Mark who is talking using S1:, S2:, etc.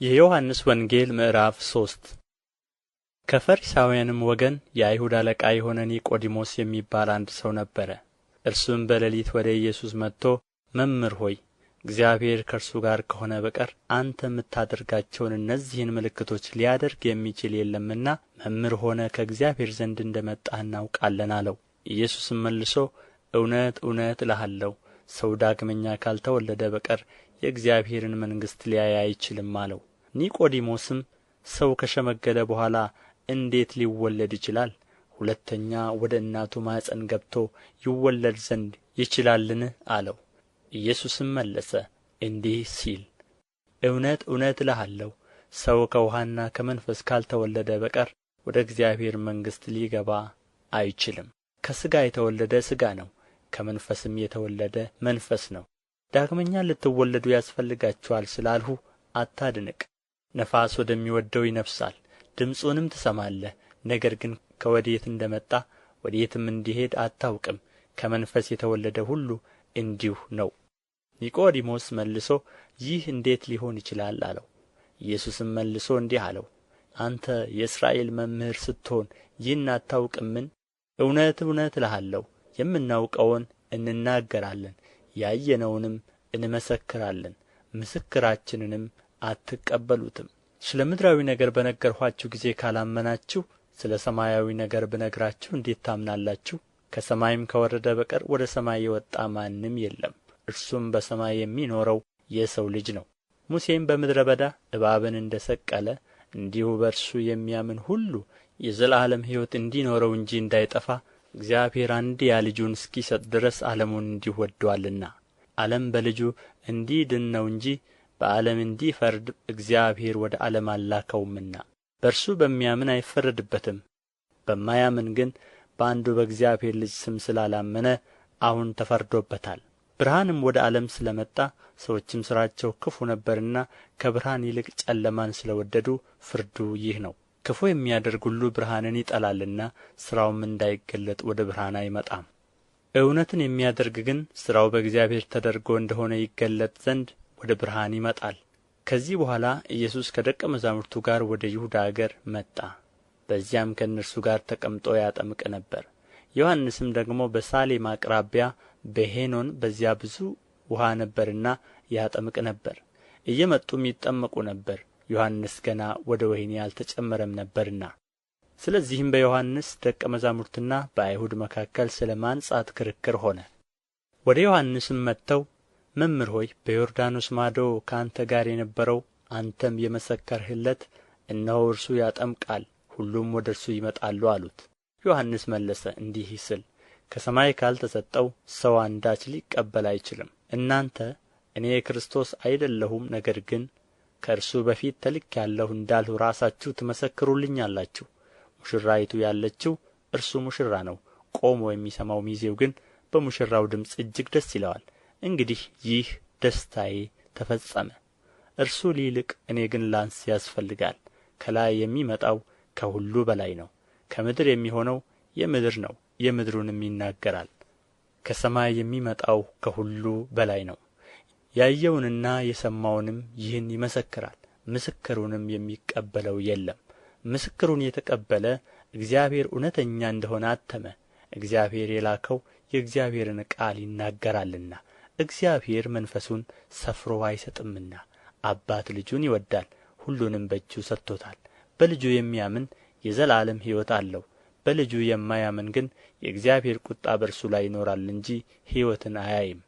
S1: የዮሐንስ ወንጌል ምዕራፍ 3 ከፈሪሳውያንም ወገን የአይሁድ አለቃ የሆነ ኒቆዲሞስ የሚባል አንድ ሰው ነበረ። እርሱም በሌሊት ወደ ኢየሱስ መጥቶ መምህር ሆይ እግዚአብሔር ከእርሱ ጋር ከሆነ በቀር አንተ የምታደርጋቸውን እነዚህን ምልክቶች ሊያደርግ የሚችል የለምና መምህር ሆነህ ከእግዚአብሔር ዘንድ እንደ መጣህ እናውቃለን አለው። ኢየሱስም መልሶ እውነት እውነት እልሃለሁ ሰው ዳግመኛ ካልተወለደ በቀር የእግዚአብሔርን መንግሥት ሊያይ አይችልም አለው። ኒቆዲሞስም ሰው ከሸመገለ በኋላ እንዴት ሊወለድ ይችላል? ሁለተኛ ወደ እናቱ ማኅፀን ገብቶ ይወለድ ዘንድ ይችላልን? አለው። ኢየሱስም መለሰ እንዲህ ሲል እውነት እውነት እልሃለሁ ሰው ከውኃና ከመንፈስ ካልተወለደ በቀር ወደ እግዚአብሔር መንግሥት ሊገባ አይችልም። ከሥጋ የተወለደ ሥጋ ነው፣ ከመንፈስም የተወለደ መንፈስ ነው። ዳግመኛ ልትወለዱ ያስፈልጋችኋል ስላልሁ አታድንቅ። ነፋስ ወደሚወደው ይነፍሳል፣ ድምፁንም ትሰማለህ፣ ነገር ግን ከወዴት እንደ መጣ ወዴትም እንዲሄድ አታውቅም። ከመንፈስ የተወለደ ሁሉ እንዲሁ ነው። ኒቆዲሞስ መልሶ ይህ እንዴት ሊሆን ይችላል አለው። ኢየሱስም መልሶ እንዲህ አለው፣ አንተ የእስራኤል መምህር ስትሆን ይህን አታውቅምን? እውነት እውነት እልሃለሁ የምናውቀውን እንናገራለን፣ ያየነውንም እንመሰክራለን፣ ምስክራችንንም አትቀበሉትም። ስለ ምድራዊ ነገር በነገርኋችሁ ጊዜ ካላመናችሁ ስለ ሰማያዊ ነገር ብነግራችሁ እንዴት ታምናላችሁ? ከሰማይም ከወረደ በቀር ወደ ሰማይ የወጣ ማንም የለም፣ እርሱም በሰማይ የሚኖረው የሰው ልጅ ነው። ሙሴም በምድረ በዳ እባብን እንደ ሰቀለ እንዲሁ በእርሱ የሚያምን ሁሉ የዘላለም ሕይወት እንዲኖረው እንጂ እንዳይጠፋ እግዚአብሔር አንድያ ልጁን እስኪሰጥ ድረስ ዓለሙን እንዲሁ ወዶአልና። ዓለም በልጁ እንዲድን ነው እንጂ በዓለም እንዲፈርድ እግዚአብሔር ወደ ዓለም አልላከውምና። በእርሱ በሚያምን አይፈረድበትም። በማያምን ግን በአንዱ በእግዚአብሔር ልጅ ስም ስላላመነ አሁን ተፈርዶበታል። ብርሃንም ወደ ዓለም ስለ መጣ ሰዎችም ሥራቸው ክፉ ነበርና ከብርሃን ይልቅ ጨለማን ስለ ወደዱ ፍርዱ ይህ ነው። ክፉ የሚያደርግ ሁሉ ብርሃንን ይጠላልና ሥራውም እንዳይገለጥ ወደ ብርሃን አይመጣም። እውነትን የሚያደርግ ግን ሥራው በእግዚአብሔር ተደርጎ እንደሆነ ይገለጥ ዘንድ ወደ ብርሃን ይመጣል። ከዚህ በኋላ ኢየሱስ ከደቀ መዛሙርቱ ጋር ወደ ይሁዳ አገር መጣ። በዚያም ከእነርሱ ጋር ተቀምጦ ያጠምቅ ነበር። ዮሐንስም ደግሞ በሳሌም አቅራቢያ በሄኖን በዚያ ብዙ ውኃ ነበርና ያጠምቅ ነበር። እየመጡም ይጠመቁ ነበር፣ ዮሐንስ ገና ወደ ወህኒ አልተጨመረም ነበርና። ስለዚህም በዮሐንስ ደቀ መዛሙርትና በአይሁድ መካከል ስለ ማንጻት ክርክር ሆነ። ወደ ዮሐንስም መጥተው መምህር ሆይ በዮርዳኖስ ማዶ ከአንተ ጋር የነበረው አንተም የመሰከርህለት እነሆ እርሱ ያጠምቃል፣ ሁሉም ወደ እርሱ ይመጣሉ አሉት። ዮሐንስ መለሰ እንዲህ ሲል ከሰማይ ካልተሰጠው ሰው አንዳች ሊቀበል አይችልም። እናንተ እኔ ክርስቶስ አይደለሁም፣ ነገር ግን ከእርሱ በፊት ተልኬአለሁ እንዳልሁ ራሳችሁ ትመሰክሩልኛላችሁ። ሙሽራይቱ ያለችው እርሱ ሙሽራ ነው፣ ቆሞ የሚሰማው ሚዜው ግን በሙሽራው ድምፅ እጅግ ደስ ይለዋል። እንግዲህ ይህ ደስታዬ ተፈጸመ። እርሱ ሊልቅ እኔ ግን ላንስ ያስፈልጋል። ከላይ የሚመጣው ከሁሉ በላይ ነው። ከምድር የሚሆነው የምድር ነው፣ የምድሩንም ይናገራል። ከሰማይ የሚመጣው ከሁሉ በላይ ነው። ያየውንና የሰማውንም ይህን ይመሰክራል፣ ምስክሩንም የሚቀበለው የለም። ምስክሩን የተቀበለ እግዚአብሔር እውነተኛ እንደሆነ አተመ። እግዚአብሔር የላከው የእግዚአብሔርን ቃል ይናገራልና። እግዚአብሔር መንፈሱን ሰፍሮ አይሰጥምና። አባት ልጁን ይወዳል፣ ሁሉንም በእጁ ሰጥቶታል። በልጁ የሚያምን የዘላለም ሕይወት አለው። በልጁ የማያምን ግን የእግዚአብሔር ቁጣ በእርሱ ላይ ይኖራል እንጂ ሕይወትን አያይም።